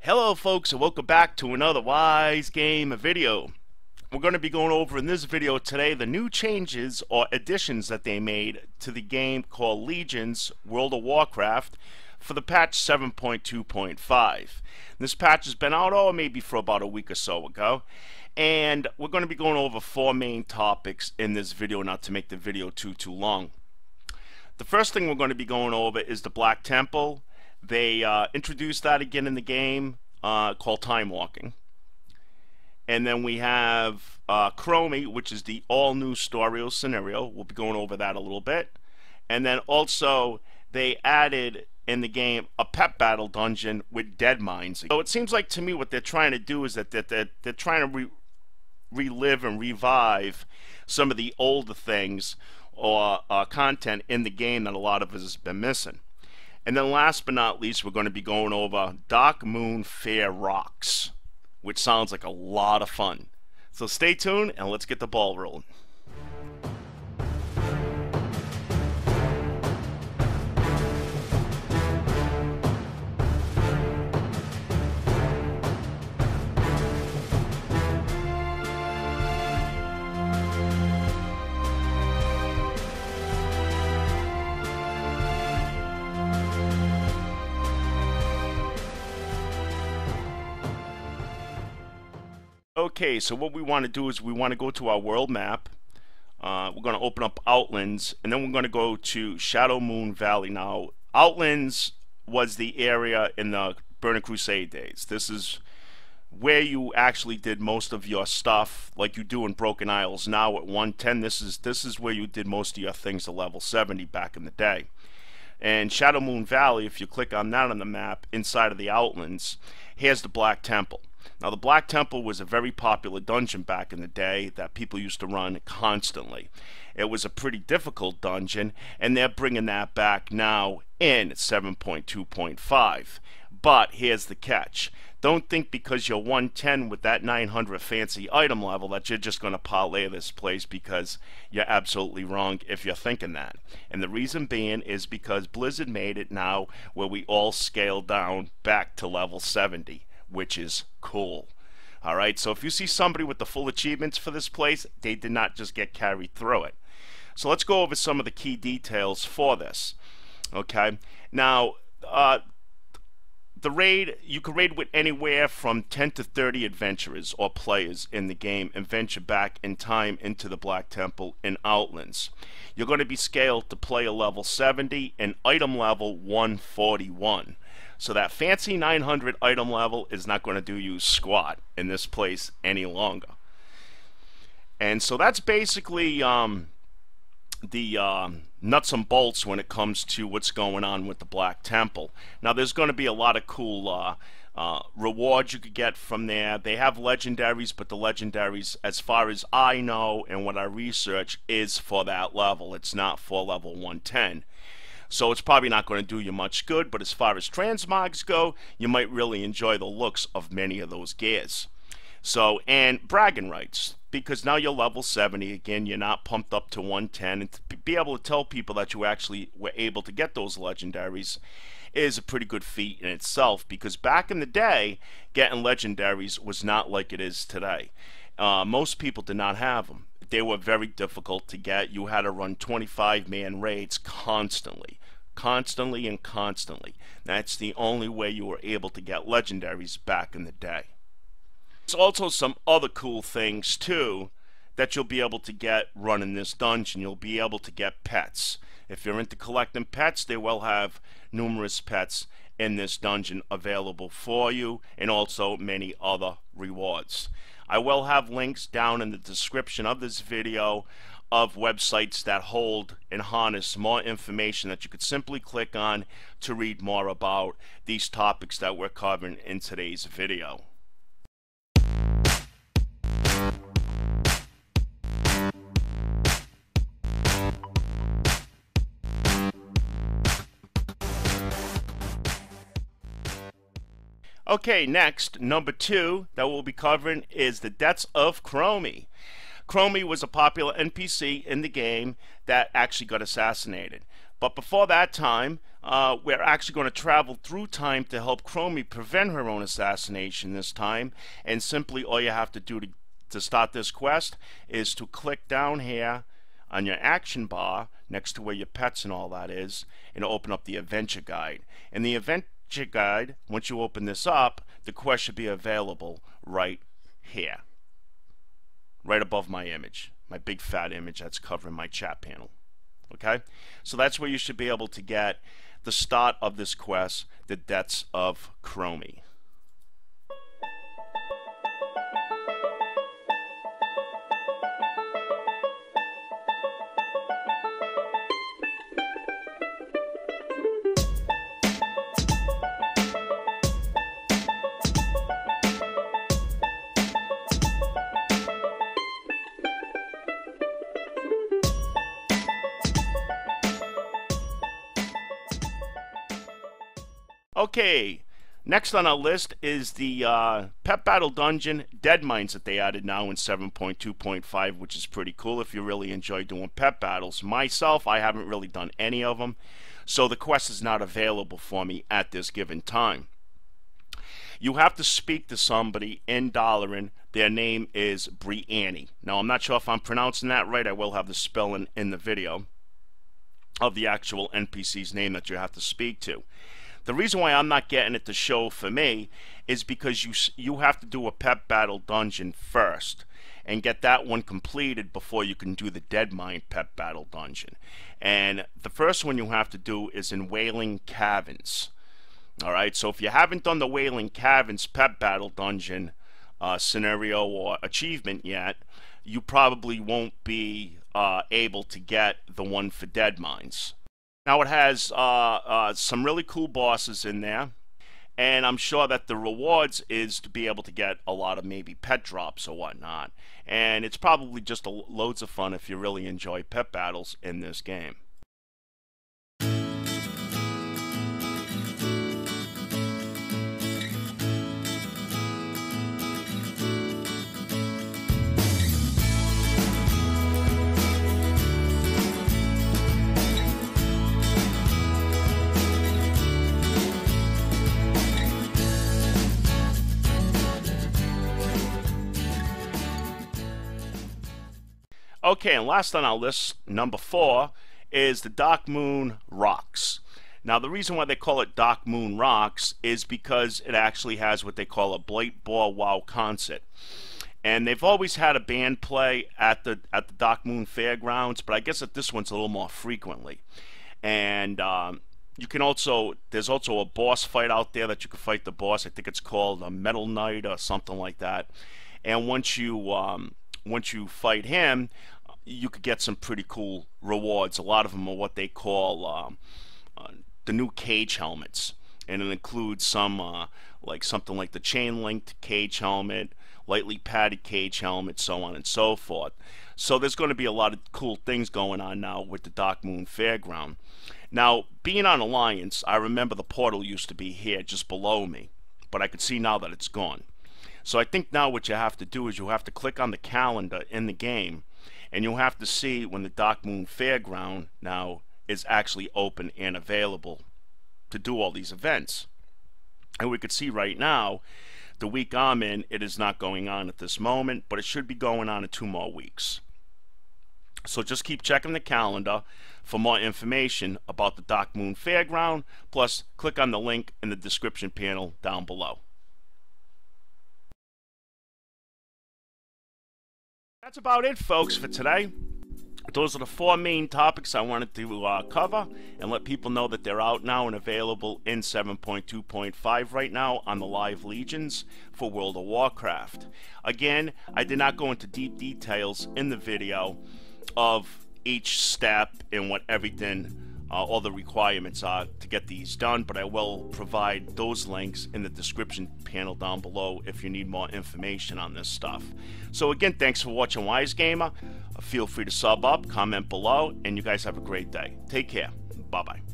Hello folks, and welcome back to another Wise Game video. We're going to be going over in this video today the new changes or additions that they made to the game called Legions World of Warcraft for the patch 7.2.5. This patch has been out maybe for about a week or so ago, and we're going to be going over four main topics in this video, not to make the video too long. The first thing we're going to be going over is the Black Temple. They introduced that again in the game called Time Walking. And then we have Chromie, which is the all-new Storio scenario. We'll be going over that a little bit. And then also they added in the game a pet battle dungeon with dead mines. So it seems like to me what they're trying to do is that they're trying to relive and revive some of the older things or content in the game that a lot of us has been missing. And then last but not least, we're going to be going over Darkmoon Faire Rocks, which sounds like a lot of fun. So stay tuned and let's get the ball rolling. Okay, so what we want to do is we want to go to our world map. We're going to open up Outlands, and then we're going to go to Shadowmoon Valley. Now, Outlands was the area in the Burning Crusade days. This is where you actually did most of your stuff, like you do in Broken Isles now at 110. This is where you did most of your things to level 70 back in the day. And Shadowmoon Valley, if you click on that on the map, inside of the Outlands, here's the Black Temple. Now, the Black Temple was a very popular dungeon back in the day that people used to run constantly. It was a pretty difficult dungeon, and they're bringing that back now in 7.2.5. But here's the catch. Don't think because you're 110 with that 900 fancy item level that you're just going to parlay this place, because you're absolutely wrong if you're thinking that. And the reason being is because Blizzard made it now where we all scale down back to level 70. Which is cool. Alright, so if you see somebody with the full achievements for this place, they did not just get carried through it. So let's go over some of the key details for this. Okay, now the raid, you can raid with anywhere from 10 to 30 adventurers or players in the game and venture back in time into the Black Temple in Outlands. You're going to be scaled to player level 70 and item level 141. So that fancy 900 item level is not going to do you squat in this place any longer. And so that's basically the nuts and bolts when it comes to what's going on with the Black Temple. Now there's going to be a lot of cool rewards you could get from there. They have legendaries, but the legendaries, as far as I know and what I research, is for that level. It's not for level 110. So it's probably not going to do you much good, but as far as transmogs go, you might really enjoy the looks of many of those gears. So, and bragging rights, because now you're level 70 again, you're not pumped up to 110, and to be able to tell people that you actually were able to get those legendaries is a pretty good feat in itself, because back in the day, getting legendaries was not like it is today. Most people did not have them. They were very difficult to get. You had to run 25-man raids constantly. That's the only way you were able to get legendaries back in the day. There's also some other cool things too that you'll be able to get running this dungeon. You'll be able to get pets. If you're into collecting pets, they will have numerous pets in this dungeon available for you, and also many other rewards. I will have links down in the description of this video of websites that hold and harness more information that you could simply click on to read more about these topics that we're covering in today's video. Okay, next, number 2 that we'll be covering is the deaths of Chromie. Chromie was a popular NPC in the game that actually got assassinated. But before that time, we're actually going to travel through time to help Chromie prevent her own assassination this time. And simply all you have to do to start this quest is to click down here on your action bar next to where your pets and all that is, and open up the adventure guide. And the adventure guide, once you open this up, the quest should be available right here, right above my image, my big fat image that's covering my chat panel. Okay, so that's where you should be able to get the start of this quest, the Deaths of Chromie. Okay, next on our list is the Pet Battle Dungeon Dead Mines that they added now in 7.2.5, which is pretty cool if you really enjoy doing pet battles. Myself, I haven't really done any of them, so the quest is not available for me at this given time. You have to speak to somebody in Dalaran. Their name is Briannie. Now, I'm not sure if I'm pronouncing that right. I will have the spelling in the video of the actual NPC's name that you have to speak to. The reason why I'm not getting it to show for me is because you have to do a pet battle dungeon first and get that one completed before you can do the Dead Mine pet battle dungeon. And the first one you have to do is in Wailing Caverns. Alright, so if you haven't done the Wailing Caverns pet battle dungeon scenario or achievement yet, you probably won't be able to get the one for Dead Mines. Now it has some really cool bosses in there, and I'm sure that the rewards is to be able to get a lot of maybe pet drops or whatnot. And it's probably just loads of fun if you really enjoy pet battles in this game. Okay, and last on our list, number 4, is the Darkmoon Rocks. Now, the reason why they call it Darkmoon Rocks is because it actually has what they call a Blight Ball Wow concert. And they've always had a band play at the Darkmoon Fairgrounds, but I guess that this one's a little more frequently. And you can also, there's also a boss fight out there that you can fight the boss. I think it's called a Metal Knight or something like that. And once you fight him, you could get some pretty cool rewards. A lot of them are what they call the new cage helmets, and it includes some like something like the chain-linked cage helmet, lightly padded cage helmet, so on and so forth. So there's going to be a lot of cool things going on now with the Darkmoon Fairground. Now, being on Alliance, I remember the portal used to be here just below me, but I could see now that it's gone. So I think now what you have to do is you have to click on the calendar in the game, and you'll have to see when the Darkmoon Fairground now is actually open and available to do all these events. And we could see right now, the week I'm in, it is not going on at this moment, but it should be going on in 2 more weeks. So just keep checking the calendar for more information about the Darkmoon Fairground, plus click on the link in the description panel down below. That's about it, folks, for today. Those are the 4 main topics I wanted to cover and let people know that they're out now and available in 7.2.5 right now on the live legions for World of Warcraft. Again, I did not go into deep details in the video of each step and what everything, all the requirements are to get these done, but I will provide those links in the description panel down below if you need more information on this stuff. So again, thanks for watching Wise Gamer. Feel free to sub up, comment below, and you guys have a great day. Take care. Bye-bye.